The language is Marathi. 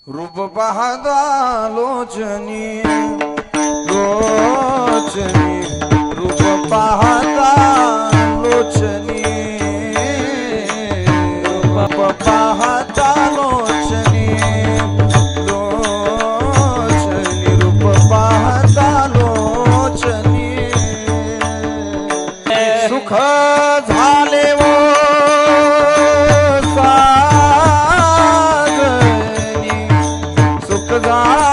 रूप पाहता लोचनी लोचनी रूप पाहता लोचनी रूप पाहता लोचनी लोचनी रूप पाहता लोचनी सुख झाले वो साजनी सुख झाले